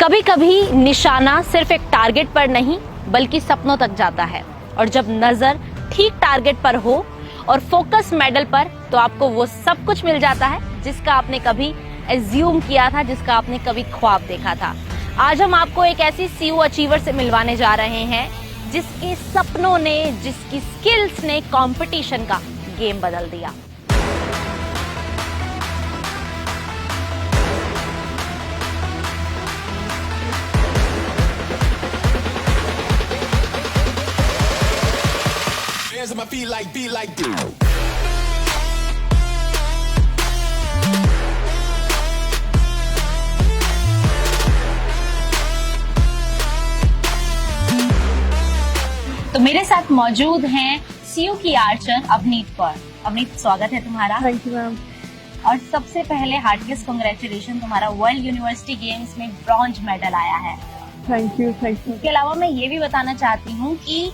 कभी कभी निशाना सिर्फ एक टारगेट पर नहीं बल्कि सपनों तक जाता है, और जब नजर ठीक टारगेट पर हो और फोकस मेडल पर, तो आपको वो सब कुछ मिल जाता है जिसका आपने कभी एज्यूम किया था, जिसका आपने कभी ख्वाब देखा था। आज हम आपको एक ऐसी सीयू अचीवर से मिलवाने जा रहे हैं जिसके सपनों ने, जिसकी स्किल्स ने कंपटीशन का गेम बदल दिया। Hands on my feet like beat like this. तो मेरे साथ मौजूद हैं सीयू की आर्चर अवनीत कौर। अवनीत, स्वागत है तुम्हारा। Thank you ma'am. और सबसे पहले हार्टिएस्ट कांग्रेचुलेशन, तुम्हारा वर्ल्ड यूनिवर्सिटी गेम्स में ब्रॉन्ज मेडल आया है। Thank you. इसके अलावा मैं ये भी बताना चाहती हूँ कि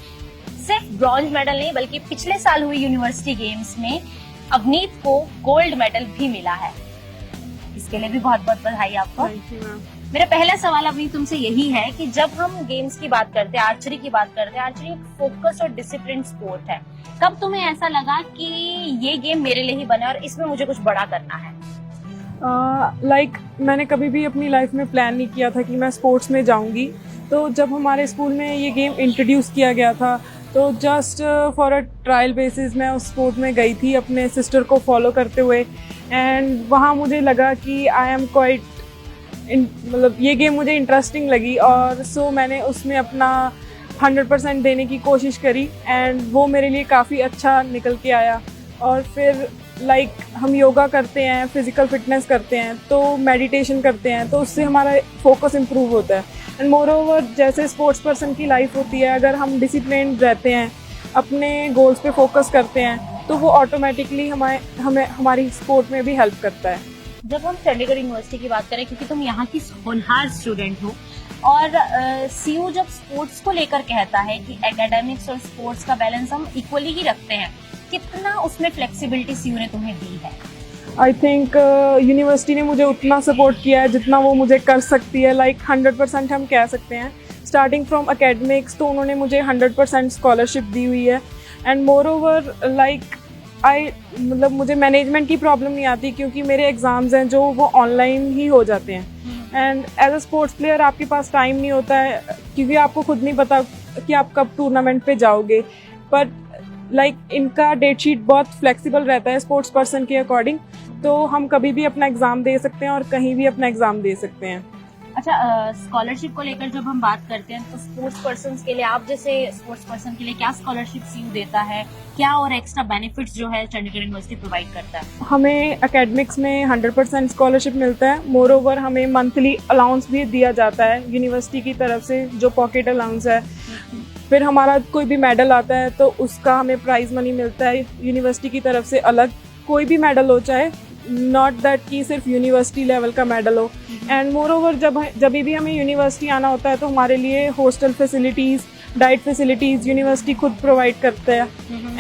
सिर्फ ब्रॉन्ज मेडल नहीं बल्कि पिछले साल हुई यूनिवर्सिटी गेम्स में अवनीत को गोल्ड मेडल भी मिला है। इसके लिए भी बहुत बहुत बधाई आपको। Thank you ma'am. मेरा पहला सवाल अवनीत तुमसे यही है कि जब हम गेम्स की बात करते हैं, आर्चरी की बात करते हैं, आर्चरी एक फोकस और डिसिप्लिन स्पोर्ट है, कब तुम्हें ऐसा लगा कि ये गेम मेरे लिए ही बना और इसमें मुझे कुछ बड़ा करना है? मैंने कभी भी अपनी लाइफ में प्लान नहीं किया था कि मैं स्पोर्ट्स में जाऊंगी। तो जब हमारे स्कूल में ये गेम इंट्रोड्यूस किया गया था तो just for a trial basis मैं उस स्पोर्ट में गई थी अपने सिस्टर को फॉलो करते हुए, एंड वहाँ मुझे लगा कि आई एम क्वाइट मतलब ये गेम मुझे इंटरेस्टिंग लगी, और सो मैंने उसमें अपना 100% देने की कोशिश करी, एंड वो मेरे लिए काफ़ी अच्छा निकल के आया। और फिर हम योगा करते हैं, फिजिकल फिटनेस करते हैं, तो मेडिटेशन करते हैं, तो उससे हमारा फोकस इम्प्रूव होता है। एंड मोर ओवर, जैसे स्पोर्ट्स पर्सन की लाइफ होती है, अगर हम डिसिप्लिन रहते हैं, अपने गोल्स पे फोकस करते हैं, तो वो ऑटोमेटिकली हमें हमारी स्पोर्ट में भी हेल्प करता है। जब हम चंडीगढ़ यूनिवर्सिटी की बात करें, क्योंकि तुम यहाँ की होनहार स्टूडेंट हो, और सीयू जब स्पोर्ट्स को लेकर कहता है कि एकेडमिक्स और स्पोर्ट्स का बैलेंस हम इक्वली ही रखते हैं, कितना उसमें फ्लेक्सिबिलिटी सीयू ने तुम्हें दी है? आई थिंक यूनिवर्सिटी ने मुझे उतना सपोर्ट किया है जितना वो मुझे कर सकती है। 100% हम कह सकते हैं। स्टार्टिंग फ्रॉम एकेडमिक्स तो उन्होंने मुझे 100% स्कॉलरशिप दी हुई है। एंड मोर ओवर मुझे मैनेजमेंट की प्रॉब्लम नहीं आती, क्योंकि मेरे एग्ज़ाम्स हैं जो वो ऑनलाइन ही हो जाते हैं। And as a sports player आपके पास टाइम नहीं होता है, क्योंकि आपको खुद नहीं पता कि आप कब टूर्नामेंट पे जाओगे। बट इनका डेट शीट बहुत फ्लेक्सिबल रहता है स्पोर्ट्स पर्सन के अकॉर्डिंग, तो हम कभी भी अपना एग्ज़ाम दे सकते हैं और कहीं भी अपना एग्ज़ाम दे सकते हैं। अच्छा, स्कॉलरशिप को लेकर जब हम बात करते हैं तो स्पोर्ट्स पर्सन के लिए, आप जैसे स्पोर्ट्स पर्सन के लिए क्या स्कॉलरशिप सीयू देता है, क्या और एक्स्ट्रा बेनिफिट्स जो है चंडीगढ़ यूनिवर्सिटी प्रोवाइड करता है? हमें एकेडमिक्स में 100% स्कॉलरशिप मिलता है। मोर ओवर हमें मंथली अलाउंस भी दिया जाता है यूनिवर्सिटी की तरफ से, जो पॉकेट अलाउंस है। फिर हमारा कोई भी मेडल आता है तो उसका हमें प्राइज मनी मिलता है यूनिवर्सिटी की तरफ से अलग। कोई भी मेडल हो, चाहे नॉट दैट कि सिर्फ यूनिवर्सिटी लेवल का मेडल हो। एंड मोर ओवर जब भी हमें यूनिवर्सिटी आना होता है तो हमारे लिए hostel facilities, diet facilities university खुद प्रोवाइड करता है।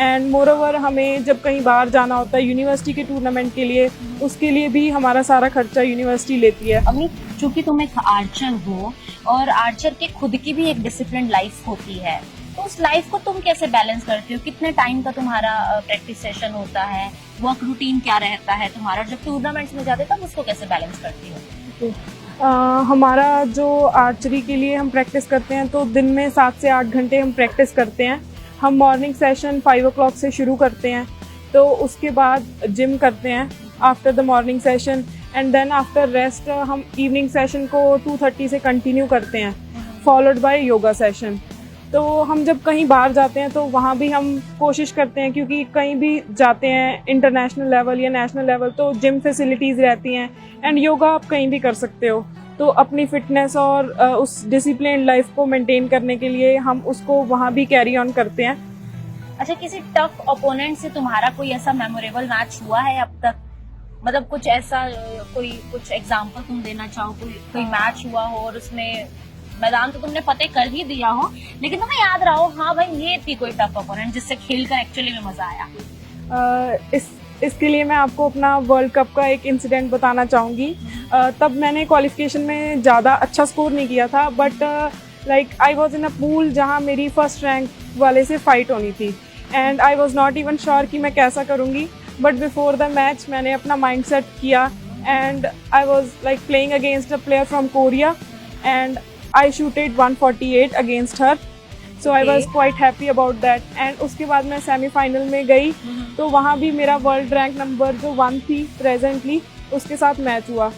एंड मोर ओवर हमें जब कहीं बाहर जाना होता है यूनिवर्सिटी के टूर्नामेंट के लिए, उसके लिए भी हमारा सारा खर्चा यूनिवर्सिटी लेती है। अभी चूंकि तुम एक आर्चर हो और आर्चर के खुद की भी एक डिसिप्लिन लाइफ होती है, तो उस लाइफ को तुम कैसे बैलेंस करते हो? कितने टाइम का तुम्हारा प्रैक्टिस सेशन होता है, वर्क रूटीन क्या रहता है तुम्हारा? जब टूर्नामेंट्स में जाते तब उसको कैसे बैलेंस करती हो? हमारा जो आर्चरी के लिए हम प्रैक्टिस करते हैं तो दिन में 7 से 8 घंटे हम प्रैक्टिस करते हैं। हम मॉर्निंग सेशन 5 o'clock से शुरू करते हैं, तो उसके बाद जिम करते हैं after the morning session, and then after rest हम इवनिंग सेशन को 2:30 से कंटिन्यू करते हैं, फॉलोड बाय योगा सेशन। तो हम जब कहीं बाहर जाते हैं तो वहाँ भी हम कोशिश करते हैं, क्योंकि कहीं भी जाते हैं इंटरनेशनल लेवल या नेशनल लेवल, तो जिम फैसिलिटीज़ रहती हैं, एंड योगा आप कहीं भी कर सकते हो। तो अपनी फिटनेस और उस डिसिप्लिन लाइफ को मेंटेन करने के लिए हम उसको वहाँ भी कैरी ऑन करते हैं। अच्छा, किसी टफ ओपोनेंट से तुम्हारा कोई ऐसा मेमोरेबल मैच हुआ है अब तक? मतलब कुछ ऐसा, कुछ एग्जांपल तुम देना चाहो? कोई मैच हुआ हो और उसमें मैदान तो तुमने फतेह कर ही दिया हो, लेकिन तुम्हें याद रहा हो, हाँ भाई ये थी कोई टफ ओपोनेंट जिससे खेलकर एक्चुअली में मजा आया? इसके लिए मैं आपको अपना वर्ल्ड कप का एक इंसिडेंट बताना चाहूँगी। तब मैंने क्वालिफिकेशन में ज़्यादा अच्छा स्कोर नहीं किया था, but like I was in a pool जहाँ मेरी फर्स्ट रैंक वाले से फाइट होनी थी, and I was not even sure कि मैं कैसा करूँगी। बट बिफोर द मैच मैंने अपना माइंड सेट किया, and I was like playing against a player from Korea, and I shooted 148 against her, so I was quite happy about that. And उसके बाद मैं सेमीफाइनल में गई, तो वहाँ भी मेरा वर्ल्ड रैंक नंबर जो 1 थी प्रेजेंटली, उसके साथ मैच हुआ,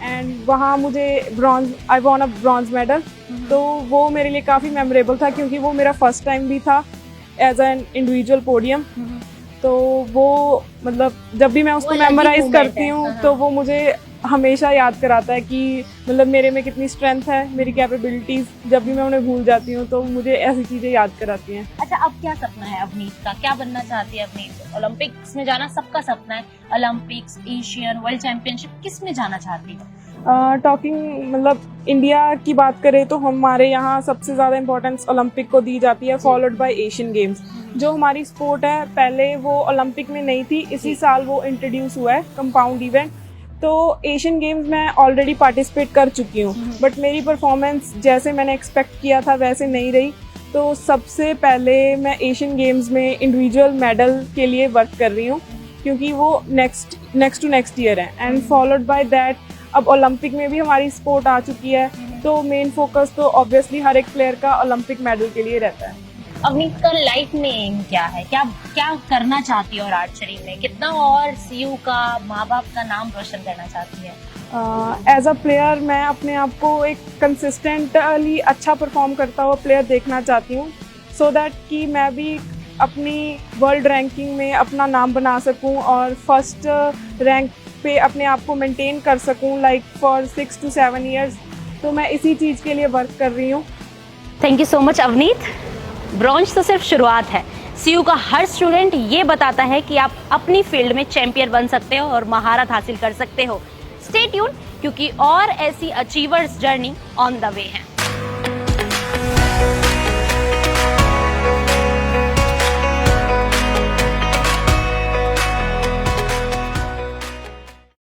एंड वहाँ मुझे ब्रॉन्ज, आई वॉन अ ब्रॉन्ज मेडल। तो वो मेरे लिए काफ़ी मेमोरेबल था, क्योंकि वो मेरा फर्स्ट टाइम भी था एज एन इंडिविजुअल पोडियम। तो वो मतलब जब भी मैं उसको मेमोराइज करती हूँ तो वो मुझे हमेशा याद कराता है कि मतलब मेरे में कितनी स्ट्रेंथ है, मेरी कैपेबिलिटीज़। जब भी मैं उन्हें भूल जाती हूँ तो मुझे ऐसी चीज़ें याद कराती हैं। अच्छा, अब क्या सपना है अवनीत का? क्या बनना चाहती है अवनीत? ओलंपिक्स में जाना सबका सपना है। ओलंपिक्स, एशियन, वर्ल्ड चैंपियनशिप, किस में जाना चाहती है? टॉकिंग मतलब इंडिया की बात करें तो हमारे यहाँ सबसे ज़्यादा इम्पोर्टेंस ओलंपिक को दी जाती है, फॉलोड बाय एशियन गेम्स। जो हमारी स्पोर्ट है पहले वो ओलंपिक में नहीं थी, इसी साल वो इंट्रोड्यूस हुआ है, कंपाउंड इवेंट। तो एशियन गेम्स में ऑलरेडी पार्टिसिपेट कर चुकी हूँ, बट मेरी परफॉर्मेंस जैसे मैंने एक्सपेक्ट किया था वैसे नहीं रही। तो सबसे पहले मैं एशियन गेम्स में इंडिविजुअल मेडल के लिए वर्क कर रही हूँ, क्योंकि वो नेक्स्ट टू नेक्स्ट ईयर है, एंड फॉलोड बाय दैट अब ओलंपिक में भी हमारी स्पोर्ट आ चुकी है, तो मेन फोकस तो ऑब्वियसली हर एक प्लेयर का ओलंपिक मेडल के लिए रहता है। अवनीत का लाइफ में एम क्या है? क्या क्या करना चाहती है और आर्चरी में कितना और सीयू का, माँ बाप का नाम रोशन करना चाहती है? एज अ प्लेयर मैं अपने आप को एक कंसिस्टेंटली अच्छा परफॉर्म करता हुआ प्लेयर देखना चाहती हूँ, सो दैट कि मैं भी अपनी वर्ल्ड रैंकिंग में अपना नाम बना सकूँ और फर्स्ट रैंक पे अपने आप को मेंटेन कर सकूँ, लाइक फॉर 6 to 7 years। तो मैं इसी चीज़ के लिए वर्क कर रही हूँ। Thank you so much Avneet. Bronze तो सिर्फ शुरुआत है। सीयू का हर स्टूडेंट ये बताता है कि आप अपनी फील्ड में चैंपियन बन सकते हो और महारत हासिल कर सकते हो। स्टे ट्यून, क्योंकि और ऐसी achievers journey on the way है।